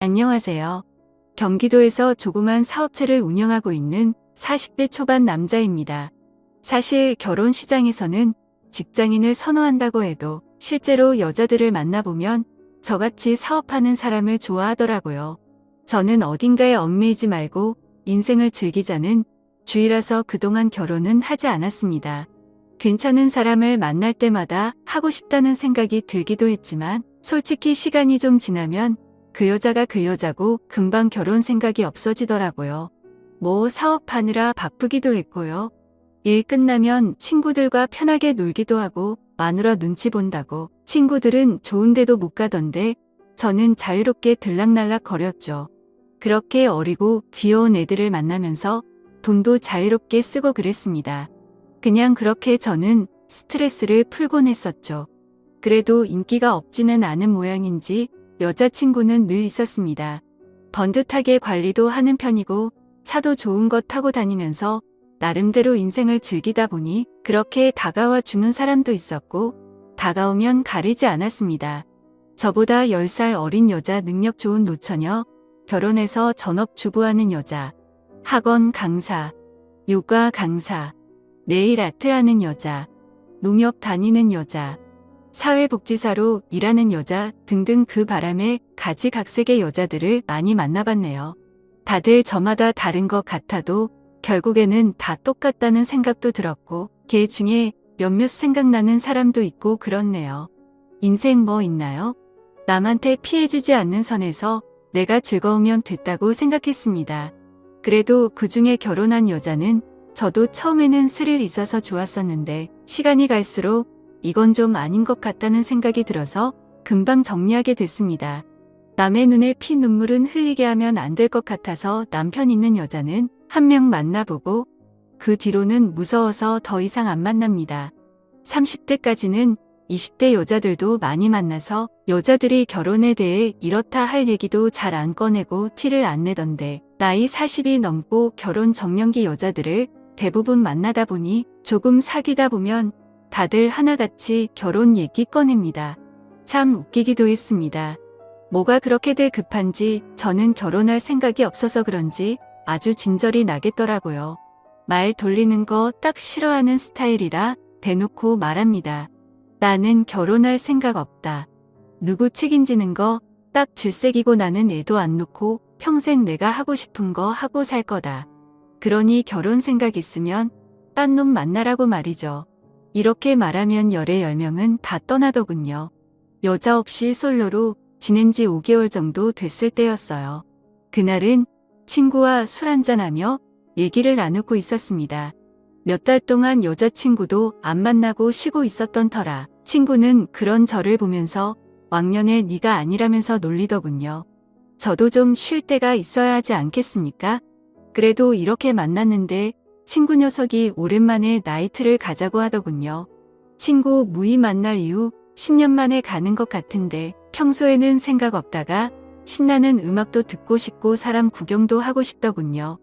안녕하세요. 경기도에서 조그만 사업체를 운영하고 있는 40대 초반 남자입니다. 사실 결혼 시장에서는 직장인을 선호한다고 해도 실제로 여자들을 만나보면 저같이 사업하는 사람을 좋아하더라고요. 저는 어딘가에 얽매이지 말고 인생을 즐기자는 주의라서 그동안 결혼은 하지 않았습니다. 괜찮은 사람을 만날 때마다 하고 싶다는 생각이 들기도 했지만 솔직히 시간이 좀 지나면 그 여자가 그 여자고 금방 결혼 생각이 없어지더라고요. 뭐 사업하느라 바쁘기도 했고요. 일 끝나면 친구들과 편하게 놀기도 하고 마누라 눈치 본다고 친구들은 좋은 데도 못 가던데 저는 자유롭게 들락날락 거렸죠. 그렇게 어리고 귀여운 애들을 만나면서 돈도 자유롭게 쓰고 그랬습니다. 그냥 그렇게 저는 스트레스를 풀곤 했었죠. 그래도 인기가 없지는 않은 모양인지 여자친구는 늘 있었습니다. 번듯하게 관리도 하는 편이고 차도 좋은 거 타고 다니면서 나름대로 인생을 즐기다 보니 그렇게 다가와 주는 사람도 있었고 다가오면 가리지 않았습니다. 저보다 10살 어린 여자, 능력 좋은 노처녀, 결혼해서 전업주부하는 여자, 학원 강사, 요가 강사, 네일 아트 하는 여자, 농협 다니는 여자, 사회복지사로 일하는 여자 등등 그 바람에 가지각색의 여자들을 많이 만나봤네요. 다들 저마다 다른 것 같아도 결국에는 다 똑같다는 생각도 들었고 걔 중에 몇몇 생각나는 사람도 있고 그렇네요. 인생 뭐 있나요? 남한테 피해주지 않는 선에서 내가 즐거우면 됐다고 생각했습니다. 그래도 그중에 결혼한 여자는 저도 처음에는 스릴 있어서 좋았었는데 시간이 갈수록 이건 좀 아닌 것 같다는 생각이 들어서 금방 정리하게 됐습니다. 남의 눈에 피 눈물은 흘리게 하면 안 될 것 같아서 남편 있는 여자는 한 명 만나보고 그 뒤로는 무서워서 더 이상 안 만납니다. 30대까지는 20대 여자들도 많이 만나서 여자들이 결혼에 대해 이렇다 할 얘기도 잘 안 꺼내고 티를 안 내던데 나이 40이 넘고 결혼 정년기 여자들을 대부분 만나다 보니 조금 사귀다 보면 다들 하나같이 결혼 얘기 꺼냅니다. 참 웃기기도 했습니다. 뭐가 그렇게들 급한지 저는 결혼할 생각이 없어서 그런지 아주 진절이 나겠더라고요. 말 돌리는 거 딱 싫어하는 스타일이라 대놓고 말합니다. 나는 결혼할 생각 없다. 누구 책임지는 거 딱 질색이고 나는 애도 안 놓고 평생 내가 하고 싶은 거 하고 살 거다. 그러니 결혼 생각 있으면 딴 놈 만나라고 말이죠. 이렇게 말하면 열의 10명은 다 떠나더군요. 여자 없이 솔로로 지낸 지 5개월 정도 됐을 때였어요. 그날은 친구와 술 한잔하며 얘기를 나누고 있었습니다. 몇 달 동안 여자친구도 안 만나고 쉬고 있었던 터라 친구는 그런 저를 보면서 왕년에 네가 아니라면서 놀리더군요. 저도 좀 쉴 때가 있어야 하지 않겠습니까? 그래도 이렇게 만났는데 친구 녀석이 오랜만에 나이트를 가자고 하더군요. 친구 무의 만날 이후 10년 만에 가는 것 같은데 평소에는 생각 없다가 신나는 음악도 듣고 싶고 사람 구경도 하고 싶더군요.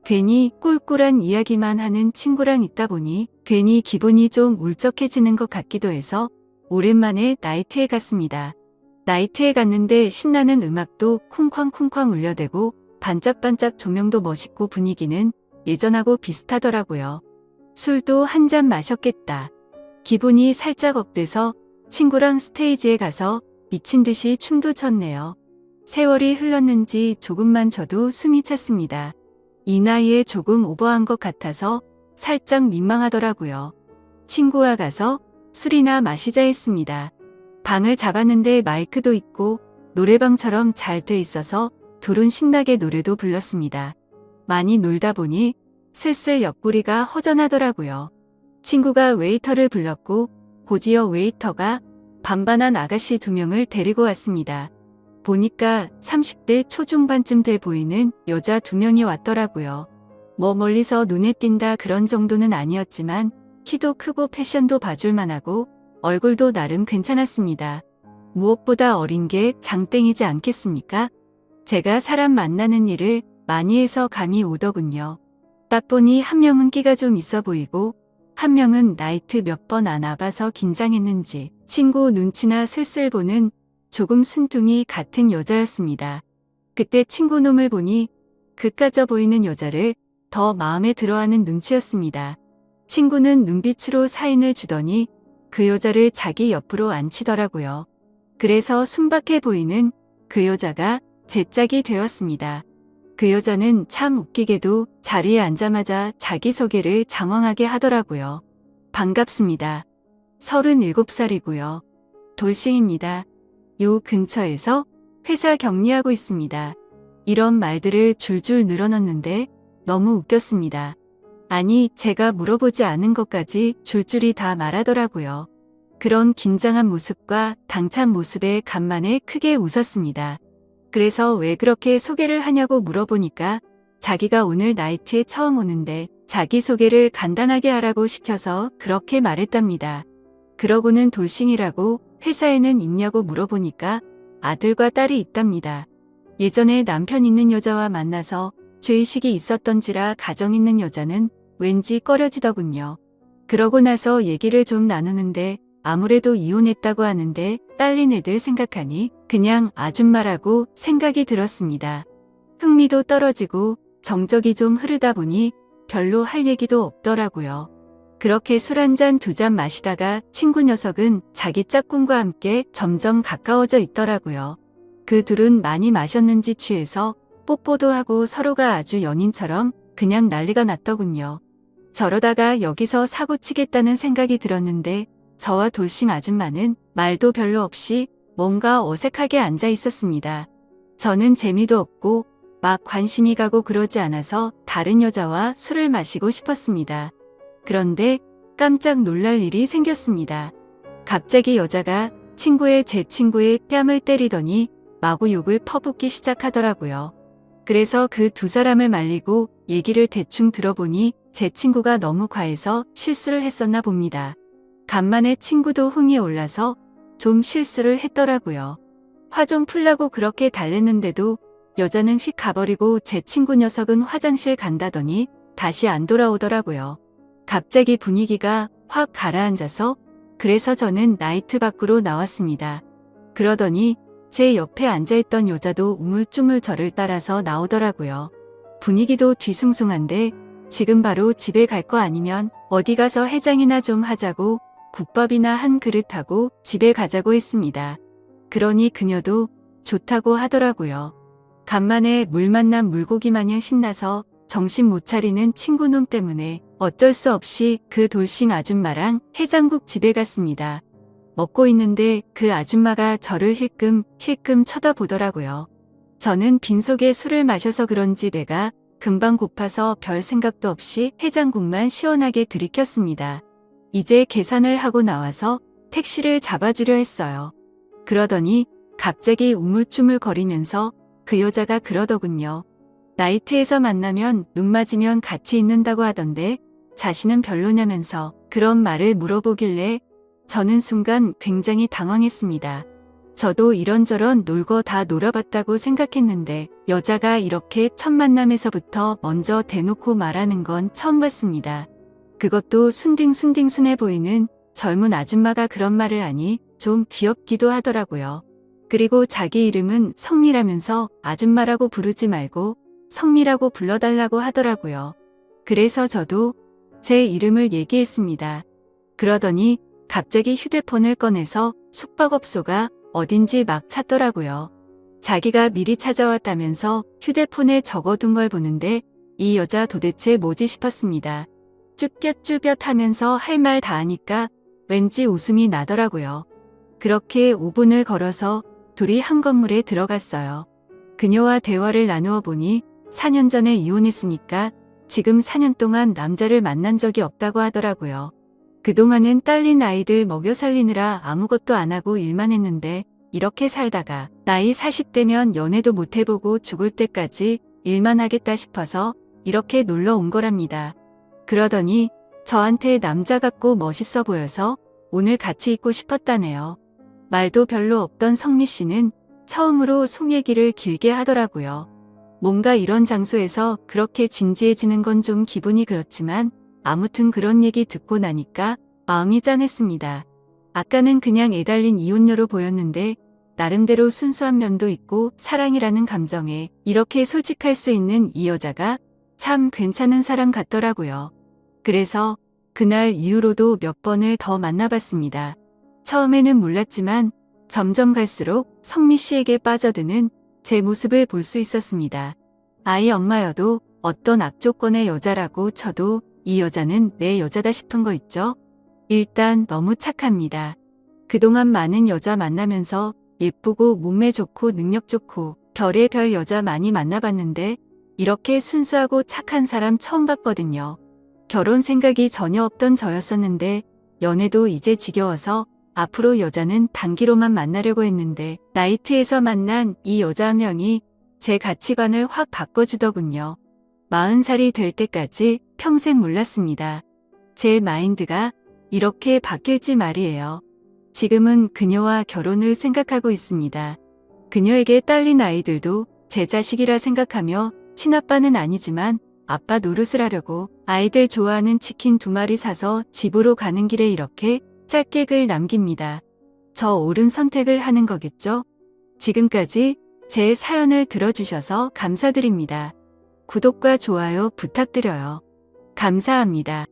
괜히 꿀꿀한 이야기만 하는 친구랑 있다 보니 괜히 기분이 좀 울적해지는 것 같기도 해서 오랜만에 나이트에 갔습니다. 나이트에 갔는데 신나는 음악도 쿵쾅쿵쾅 울려대고 반짝반짝 조명도 멋있고 분위기는 예전하고 비슷하더라고요. 술도 한 잔 마셨겠다. 기분이 살짝 업돼서 친구랑 스테이지에 가서 미친 듯이 춤도 췄네요. 세월이 흘렀는지 조금만 저도 숨이 찼습니다. 이 나이에 조금 오버한 것 같아서 살짝 민망하더라고요. 친구와 가서 술이나 마시자 했습니다. 방을 잡았는데 마이크도 있고 노래방처럼 잘 돼 있어서 둘은 신나게 노래도 불렀습니다. 많이 놀다 보니 슬슬 옆구리가 허전하더라고요. 친구가 웨이터를 불렀고 곧이어 웨이터가 반반한 아가씨 2명을 데리고 왔습니다. 보니까 30대 초중반쯤 돼 보이는 여자 2명이 왔더라고요. 뭐 멀리서 눈에 띈다 그런 정도는 아니었지만 키도 크고 패션도 봐줄 만하고 얼굴도 나름 괜찮았습니다. 무엇보다 어린 게 장땡이지 않겠습니까? 제가 사람 만나는 일을 많이 해서 감이 오더군요. 딱 보니 한 명은 끼가 좀 있어 보이고 한 명은 나이트 몇 번 안 와봐서 긴장했는지 친구 눈치나 슬슬 보는 조금 순둥이 같은 여자였습니다. 그때 친구놈을 보니 그까져 보이는 여자를 더 마음에 들어하는 눈치였습니다. 친구는 눈빛으로 사인을 주더니 그 여자를 자기 옆으로 앉히더라고요. 그래서 순박해 보이는 그 여자가 제 짝이 되었습니다. 그 여자는 참 웃기게도 자리에 앉자마자 자기소개를 장황하게 하더라고요. 반갑습니다. 37살이고요. 돌싱입니다. 요 근처에서 회사 격리하고 있습니다. 이런 말들을 줄줄 늘어놓는데 너무 웃겼습니다. 아니, 제가 물어보지 않은 것까지 줄줄이 다 말하더라고요. 그런 긴장한 모습과 당찬 모습에 간만에 크게 웃었습니다. 그래서 왜 그렇게 소개를 하냐고 물어보니까 자기가 오늘 나이트에 처음 오는데 자기소개를 간단하게 하라고 시켜서 그렇게 말했답니다. 그러고는 돌싱이라고 회사에는 있냐고 물어보니까 아들과 딸이 있답니다. 예전에 남편 있는 여자와 만나서 죄의식이 있었던지라 가정 있는 여자는 왠지 꺼려지더군요. 그러고 나서 얘기를 좀 나누는데 아무래도 이혼했다고 하는데 딸린 애들 생각하니 그냥 아줌마라고 생각이 들었습니다. 흥미도 떨어지고 정적이 좀 흐르다 보니 별로 할 얘기도 없더라고요. 그렇게 술 한 잔 두 잔 마시다가 친구 녀석은 자기 짝꿍과 함께 점점 가까워져 있더라고요. 그 둘은 많이 마셨는지 취해서 뽀뽀도 하고 서로가 아주 연인처럼 그냥 난리가 났더군요. 저러다가 여기서 사고 치겠다는 생각이 들었는데 저와 돌싱 아줌마는 말도 별로 없이 뭔가 어색하게 앉아 있었습니다. 저는 재미도 없고 막 관심이 가고 그러지 않아서 다른 여자와 술을 마시고 싶었습니다. 그런데 깜짝 놀랄 일이 생겼습니다. 갑자기 여자가 제 친구의 뺨을 때리더니 마구 욕을 퍼붓기 시작하더라고요. 그래서 그 두 사람을 말리고 얘기를 대충 들어보니 제 친구가 너무 과해서 실수를 했었나 봅니다. 간만에 친구도 흥이 올라서 좀 실수를 했더라고요. 화 좀 풀라고 그렇게 달랬는데도 여자는 휙 가버리고 제 친구 녀석은 화장실 간다더니 다시 안 돌아오더라고요. 갑자기 분위기가 확 가라앉아서 그래서 저는 나이트 밖으로 나왔습니다. 그러더니 제 옆에 앉아있던 여자도 우물쭈물 저를 따라서 나오더라고요. 분위기도 뒤숭숭한데 지금 바로 집에 갈 거 아니면 어디 가서 해장이나 좀 하자고 국밥이나 한 그릇하고 집에 가자고 했습니다. 그러니 그녀도 좋다고 하더라고요. 간만에 물 만난 물고기 마냥 신나서 정신 못 차리는 친구놈 때문에 어쩔 수 없이 그 돌싱 아줌마랑 해장국 집에 갔습니다. 먹고 있는데 그 아줌마가 저를 힐끔 쳐다보더라고요. 저는 빈속에 술을 마셔서 그런지 배가 금방 고파서 별 생각도 없이 해장국만 시원하게 들이켰습니다. 이제 계산을 하고 나와서 택시를 잡아주려 했어요. 그러더니 갑자기 우물쭈물 거리면서 그 여자가 그러더군요. 나이트에서 만나면 눈 맞으면 같이 있는다고 하던데 자신은 별로냐면서 그런 말을 물어보길래 저는 순간 굉장히 당황했습니다. 저도 이런저런 놀고 다 놀아봤다고 생각했는데 여자가 이렇게 첫 만남에서부터 먼저 대놓고 말하는 건 처음 봤습니다. 그것도 순딩순해 보이는 젊은 아줌마가 그런 말을 하니 좀 귀엽기도 하더라고요. 그리고 자기 이름은 성미라면서 아줌마라고 부르지 말고 성미라고 불러달라고 하더라고요. 그래서 저도 제 이름을 얘기했습니다. 그러더니 갑자기 휴대폰을 꺼내서 숙박업소가 어딘지 막 찾더라고요. 자기가 미리 찾아왔다면서 휴대폰에 적어둔 걸 보는데 이 여자 도대체 뭐지 싶었습니다. 쭈뼛쭈뼛 하면서 할 말 다 하니까 왠지 웃음이 나더라고요. 그렇게 5분을 걸어서 둘이 한 건물에 들어갔어요. 그녀와 대화를 나누어 보니 4년 전에 이혼했으니까 지금 4년 동안 남자를 만난 적이 없다고 하더라고요. 그동안은 딸린 아이들 먹여 살리느라 아무것도 안 하고 일만 했는데 이렇게 살다가 나이 40대면 연애도 못 해보고 죽을 때까지 일만 하겠다 싶어서 이렇게 놀러 온 거랍니다. 그러더니 저한테 남자 같고 멋있어 보여서 오늘 같이 있고 싶었다네요. 말도 별로 없던 성미 씨는 처음으로 속 얘기를 길게 하더라고요. 뭔가 이런 장소에서 그렇게 진지해지는 건 좀 기분이 그렇지만 아무튼 그런 얘기 듣고 나니까 마음이 짠했습니다. 아까는 그냥 애달린 이혼녀로 보였는데 나름대로 순수한 면도 있고 사랑이라는 감정에 이렇게 솔직할 수 있는 이 여자가 참 괜찮은 사람 같더라고요. 그래서 그날 이후로도 몇 번을 더 만나봤습니다. 처음에는 몰랐지만 점점 갈수록 성미 씨에게 빠져드는 제 모습을 볼 수 있었습니다. 아이 엄마여도 어떤 악조건의 여자라고 쳐도 이 여자는 내 여자다 싶은 거 있죠? 일단 너무 착합니다. 그동안 많은 여자 만나면서 예쁘고 몸매 좋고 능력 좋고 별의별 여자 많이 만나봤는데 이렇게 순수하고 착한 사람 처음 봤거든요. 결혼 생각이 전혀 없던 저였었는데 연애도 이제 지겨워서 앞으로 여자는 단기로만 만나려고 했는데 나이트에서 만난 이 여자 한 명이 제 가치관을 확 바꿔주더군요. 40살이 될 때까지 평생 몰랐습니다. 제 마인드가 이렇게 바뀔지 말이에요. 지금은 그녀와 결혼을 생각하고 있습니다. 그녀에게 딸린 아이들도 제 자식이라 생각하며 친아빠는 아니지만 아빠 노릇을 하려고 아이들 좋아하는 치킨 2마리 사서 집으로 가는 길에 이렇게 짧게 글 남깁니다. 저 옳은 선택을 하는 거겠죠? 지금까지 제 사연을 들어주셔서 감사드립니다. 구독과 좋아요 부탁드려요. 감사합니다.